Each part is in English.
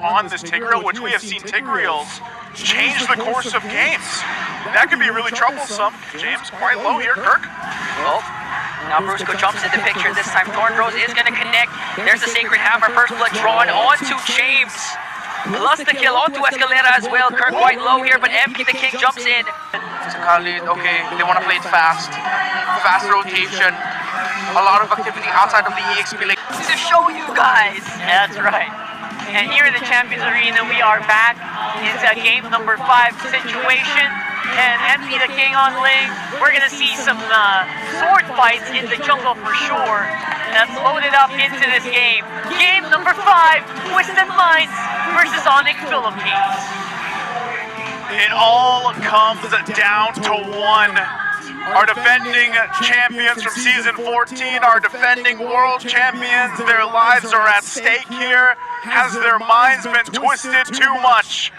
on this Tigreal, which we have seen Tigreals change the course of games. That could be really troublesome. James quite low here, Kirk. Well, now Brusco jumps into picture. This time Thornrose is going to connect. There's the Sacred Hammer. First blood drawn onto James. Plus the kill onto Escalera as well. Kirk quite low here, but MP the King jumps in. Khalid, okay, they want to play it fast. Fast rotation. A lot of activity outside of the EXP lane. To show you guys. That's right. And here in the Champions Arena, we are back into game number 5 situation. And MP the King on lane. We're going to see some sword fights in the jungle for sure. That's loaded up into this game. Game number 5, Twisted Minds versus Onic Philippines. It all comes down to one. Our defending champions from season 14, our defending world champions, their lives are at stake here. Has their minds been twisted too much?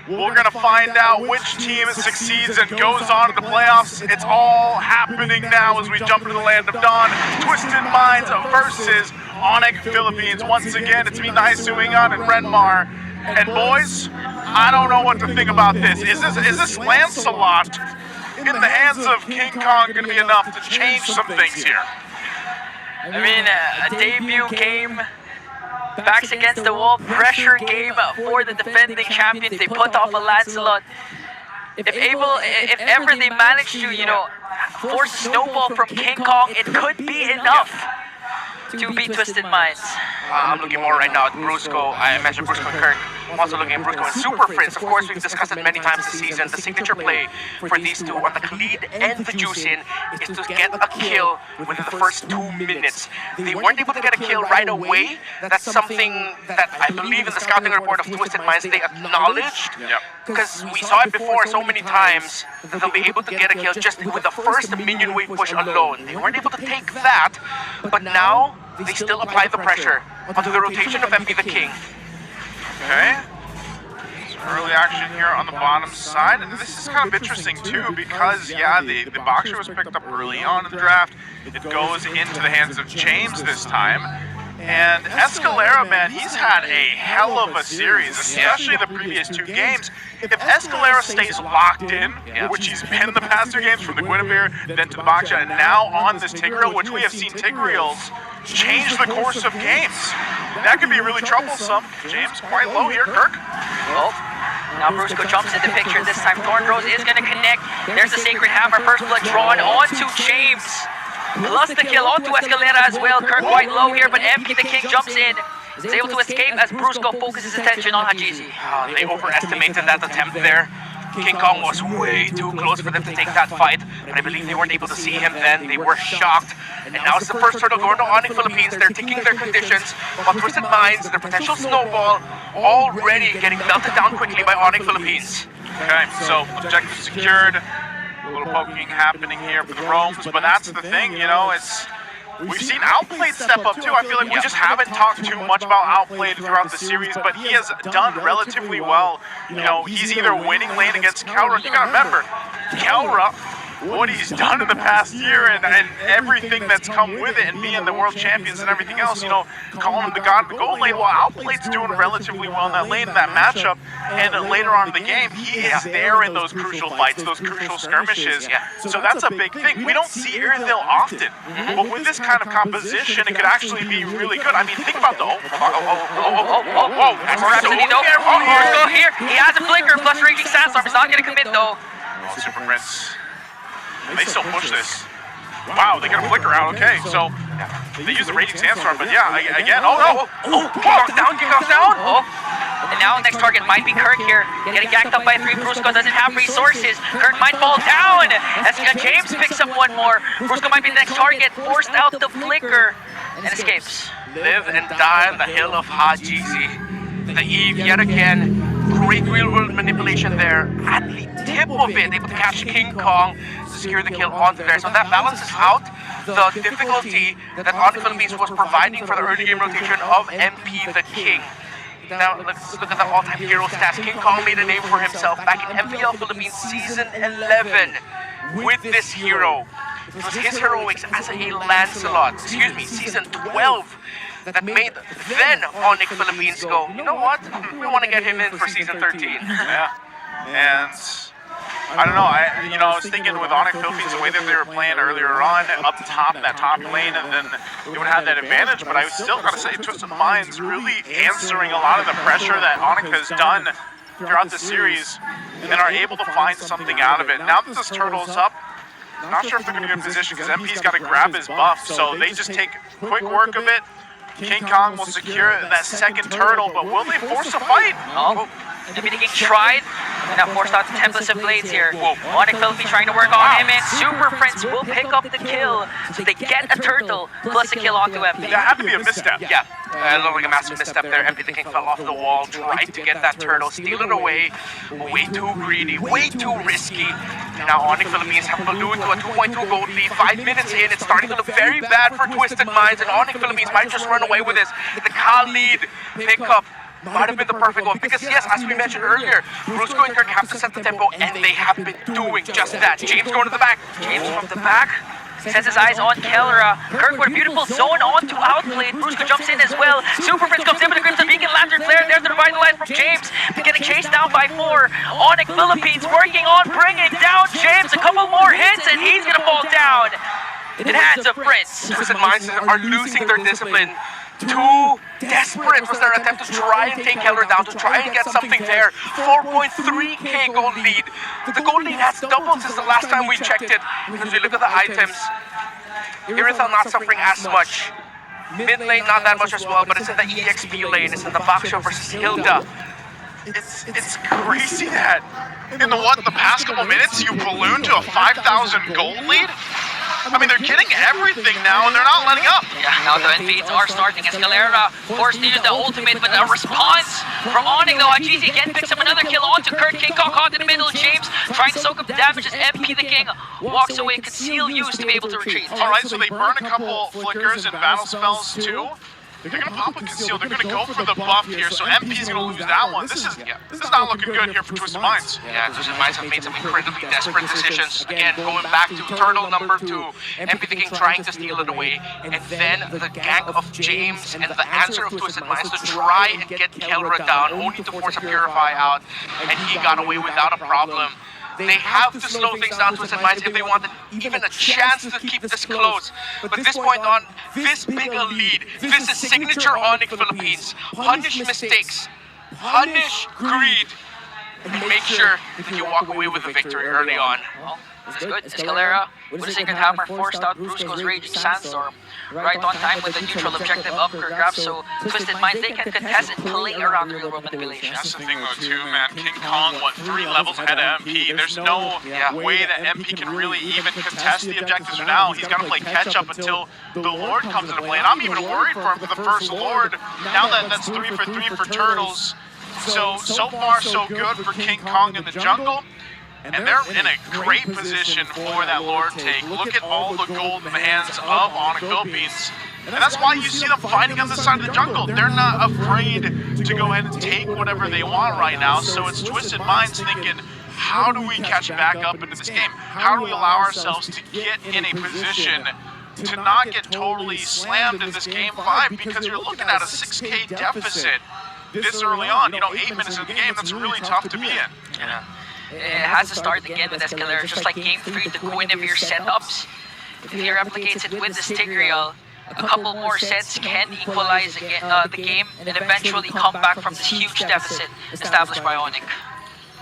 We're gonna find out which team succeeds and goes on to the playoffs. It's all happening now as we jump into the land of dawn. Twisted Minds versus Onic Philippines. Once again, it's me, Naisuingan and Renmar. And boys, I don't know what to think about this. Is this Lancelot in the hands of Kingkong gonna be enough to change some things here? I mean, a debut game, backs against the wall, pressure game for the defending champions. They put off a Lancelot. If ever they manage to, you know, force a snowball from Kingkong, it could be enough to beat Twisted Minds. I'm looking more right now at Brusco. I mentioned Brusco and Kirk. I'm also looking at Brusco and Super Fritz. Of course, we've discussed it many times this season. The signature play for these two on the Khalid and the Juicin is to get a kill within the first 2 minutes. They weren't able to get a kill right away. That's something that I believe in the scouting report of Twisted Minds they acknowledged. Because we saw it before so many times that they'll be able to get a kill just with the first minion wave push alone. They weren't able to take that, but now they still apply the pressure onto the rotation of MP the King. Okay. Some early action here on the bottom side. And this is kind of interesting too because, yeah, the Boxer was picked up early on in the draft. It goes into the hands of James this time. And Escalera, man, he's had a hell of a series, especially the previous 2 games. If Escalera stays locked in, which he's been in the past 2 games, from the Guinevere, then to the Baksha, and now on this Tigreal, which we have seen Tigreals change the course of games. That could be really troublesome. James quite low here, Kirk. Well, now Brusco jumps into picture. This time Thornrose is going to connect. There's the Sacred Hammer. First blood drawn onto James. Plus the kill onto Escalera as well. Kirk quite low here, but MP the King jumps in. Is able to escape as Brusco focuses attention on Hajizi. They overestimated that attempt there. Kingkong was way too close for them to take that fight, but I believe they weren't able to see him then. They were shocked. And now it's the first turtle going to Onic Philippines. They're taking their conditions, while Twisted Minds, their potential snowball, already getting melted down quickly by Onic Philippines. Okay, so objective secured. A little poking happening here for the Roams, but that's the thing, you know, we've seen Outplayed step up too. I feel like we just haven't talked too much about Outplayed throughout the series, but he has done relatively well. You know, he's either winning lane against Kelra. You gotta remember, Kelra, what he's done in the past year and everything that's come with it and being the world champions and everything else, you know, calling him the god of the gold lane, while Outplayed's doing relatively well in that lane, in that matchup, and later on in the game, he is there in those crucial fights, those crucial skirmishes, so that's a big thing. We don't see Irithyll often, but with this kind of composition, it could actually be really good. I mean, think about the, Brusco here, he has a flicker, plus Raging Sandstorm, he's not going to commit though. Super Prince. They still push this. Wow, they get a flicker out. Okay, so they use the Raging Sandstorm, but yeah, again, Kingkong's down. And now next target might be Kirk here, getting ganked up by 3. Brusco doesn't have resources. Kirk might fall down. As James picks up one more. Brusco might be the next target, forced out the flicker, and escapes. Live and die on the hill of Hajizi. The Eve yet again. Great real-world manipulation there. At the tip of it, able to catch Kingkong to secure the kill onto there. So that balances out the difficulty that Onic Philippines was providing for the early game rotation of MP the King. Now, let's look at the all-time hero stats. Kingkong made a name for himself back in MPL Philippines Season 11 with this hero. It was his heroics as a Lancelot, Season 12. that made then Onic Philippines go, you know what? We want to get him in for season 13. Yeah, and I don't know. I was thinking with Onic Philippines, the way that they were playing earlier on, up top in that top lane, and then they would have that advantage. But I still got to say, Twisted Minds really answering a lot of the pressure that Onic has done throughout the series, and are able to find something out of it. Now that this turtle's up, not sure if they're going to get in position because MP's got to grab his buff, so they just take quick work of it. Kingkong will secure that second turtle, but will they force a fight? Oh. MP the King tried, and now forced out the Tempest of Blades here. Onic Philippines trying to work on him, and Super Friends will pick up the kill. So they get a turtle plus a kill onto MP. That had to be a misstep. Yeah, it looked like a massive misstep there. MP the King fell off the wall, tried to get that turtle, steal it away. Way too greedy, way too risky. And now Onic Philippines have ballooned to a 2.2 gold lead. 5 minutes in, it's starting to look very bad for Twisted Minds, and Onic Philippines might just run away with this. The Khalid pickup might have been the perfect one, because yes, as we mentioned earlier, Brusco and Kirk have to set the tempo, and they have been doing just that. James going to the back. James from the back sets his eyes on Kellera. Kirk with a beautiful zone on to outplay. Brusco jumps in as well. Super Prince comes in with a Crimson Beacon Lantern Flare. There's the revitalize from James. Getting chased down by 4. Onic Philippines working on bringing down James. A couple more hits, and he's going to fall down in the hands of Prince. Twisted Minds are losing their discipline. Too desperate was their attempt to try and take Keller down, to try and get something there. 4.3k gold lead. The gold lead has doubled since the last time we checked it. Because we look at the items, Irithel not suffering as much. Mid lane not that much as well, but it's in the EXP lane. It's in the Baksho versus Hilda. It's crazy that in the past couple minutes you ballooned to a 5,000 gold lead. I mean, they're getting everything now, and they're not letting up. Yeah, now the invades are starting as Kellera forced to use the ultimate, but a response from Onic though. Hachizi again picks up another kill onto Kurt. Kingkong caught in the middle. James trying to soak up the damage as MP the King walks away. Conceal use to be able to retreat. Alright, so they burn a couple flickers and battle spells too. They're gonna pop a conceal. They're gonna go for the buff here, so MP's gonna lose that one. This is not looking good here for Twisted Minds. Yeah, Twisted Minds have made some incredibly desperate decisions. Again, going back to turtle number 2, MP the King trying to steal it away, and then the gank of James and the answer of Twisted Minds to try and get Kellera down, only to force a Purify out, and he got away without a problem. They have to slow things down, Twisted Minds, if they want even a chance to keep this close. But this point on, this big a lead, this is signature Onic Philippines. Punish mistakes, punish greed, and make sure that you walk away with a victory early on. Well, it's good. Escalera with a Sacred Hammer forced out Brusco's Raging Sandstorm. Right on time with the neutral objective up for grab, so Twisted Minds, they can contest and play around the real world manipulation. That's the thing though too, man. Kingkong, 3 levels ahead of MP. There's no way that MP can really even contest the objectives for now. He's got to play catch up until the Lord comes into play. And I'm even worried for him for the first Lord. Now that's 3 for 3 for Turtles. So far so good for Kingkong in the jungle. And they're in a great position for that Lord take. Look at all the gold in the hands of Onic Philippines. And that's why you see them fighting on the side of the jungle. They're not afraid to go ahead and take whatever they want right now. So it's Twisted Minds thinking, how do we catch back up into this game? How do we allow ourselves to get in a position to not get totally slammed in this game 5? Because you're looking at a 6k deficit this early on. 8 minutes in the game, that's really tough to be in. Yeah. It has to start again with Escalera, just like game 3, the Guinevere setups. If he replicates it with the Stigreal, a couple more sets can equalize again, the game and eventually come back from this huge deficit established by Onic.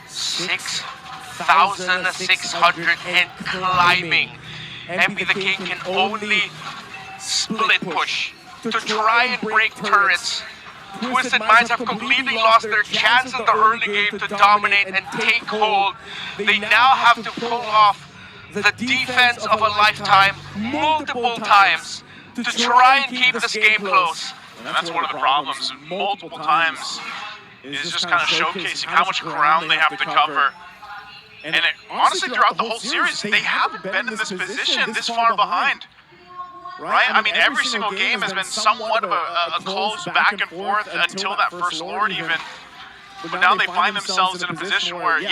6,600 and climbing. MP the King can only split push to try and break turrets. Twisted Minds have completely lost their chance in the early game to dominate and take hold. They now have to pull off the defense of a lifetime multiple times to try and keep this game close. And that's one of the problems. Multiple times is just kind of showcasing how much ground they have to cover. And honestly, throughout the whole series, they haven't been in this position this far behind. Right? I mean, every single game has been somewhat of a close back and forth until that first Lord even. But now they find themselves in a position where, if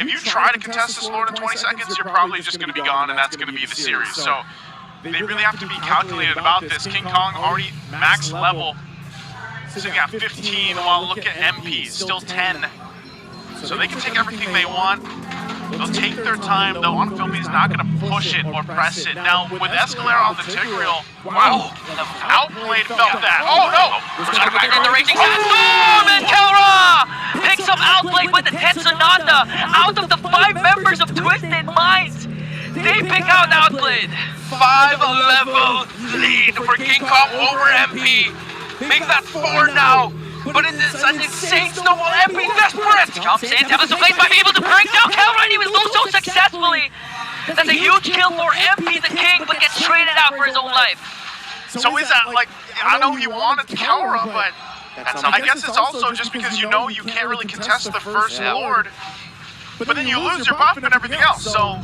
you try to contest this Lord in 20 seconds, you're probably just going to be gone, and that's going to be the series. So they really have to be calculated about this. Kingkong already max level, sitting at 15, while look at MP, still 10. So they can take everything they want. They'll take their time, though on Philippines not going to push it or press it. Now, with Escalera on the Tigreal, wow, Outplayed felt that. Oh no! And then the Raging Sandstorm and Kelra picks up Outplayed with the 10 Sonata. Out of the 5 members of Twisted Minds, they pick out Outplayed. 5-level lead for Kingkong over MP. Make that 4 now. But it is an insane snowball. MP desperate. Jumps in, Tempest of Blades might be able to break down Kelra, and he will do so successfully. That's a huge kill for MP the King, but gets traded out for his own life. So is that like, I know he wanted Kelra, but I guess it's also just because you know you can't really contest the first Lord, but then you lose your buff and everything else, so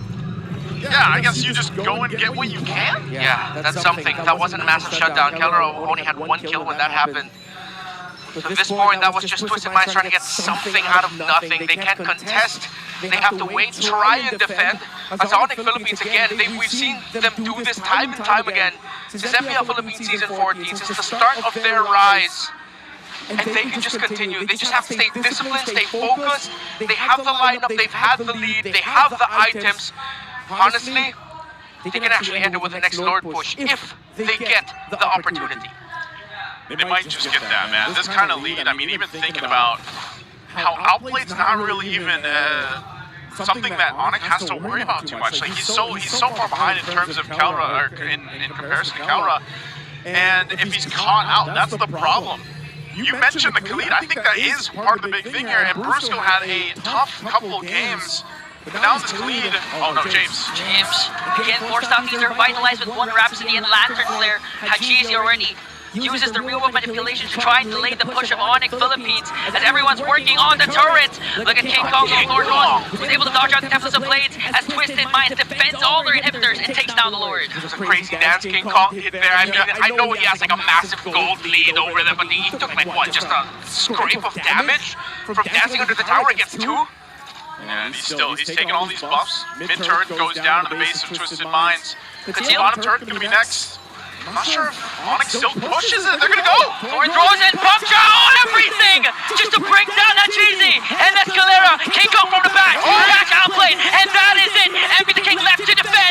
yeah, I guess you just go and get what you can? Yeah, that's something. That wasn't a massive shutdown. Kelra only had 1 kill when that happened. To this point, that was just Twisted Minds trying to get something out of nothing. They can't contest. They have to wait, try and defend. As Onic Philippines again, we've seen them do this time and time again. Since MPL Philippines Season 14, since the start of their rise. And they can just continue. They just have to stay disciplined, stay focused. They have the lineup, they've had the lead, they have the items. Honestly, they can actually end it with the next Lord push if they get the opportunity. They might just get that, man. This kind of lead, I mean, even thinking about how Outplayed's not really even something that Onic has to worry about too much. Like, he's so far behind in terms of Kelra, or in comparison to Kelra. And if he's caught out, that's the problem. You mentioned the Khalid. I think that is part of the big thing here. And Brusco had a tough couple of games. But now this Khalid, oh no, James. Again, forced out these are vitalized with 1 Rhapsody and Lantern Flare. Hachizi already uses the real world manipulation to try and delay the push of Onic Philippines as everyone's working on the turret. Look at Kingkong, the Lord One, who's able to dodge out the Tempest of Blades as Twisted Minds defends all their inhibitors and takes down the Lord. It was a crazy dance Kingkong hit there. I mean, I know he has like a massive gold lead over them, but he took like what, just a scrape of damage from dancing under the tower against 2? And he's taking all these buffs. Mid-turret goes down to the base of Twisted Minds. The bottom turret gonna be next. I'm not sure if Onic still pushes it. They're gonna go! Thorn throws in puncture on everything! Just to break down that cheesy! And Escalera, Kingkong from the back! Back Outplayed! And that is it! Envy the King left to defend!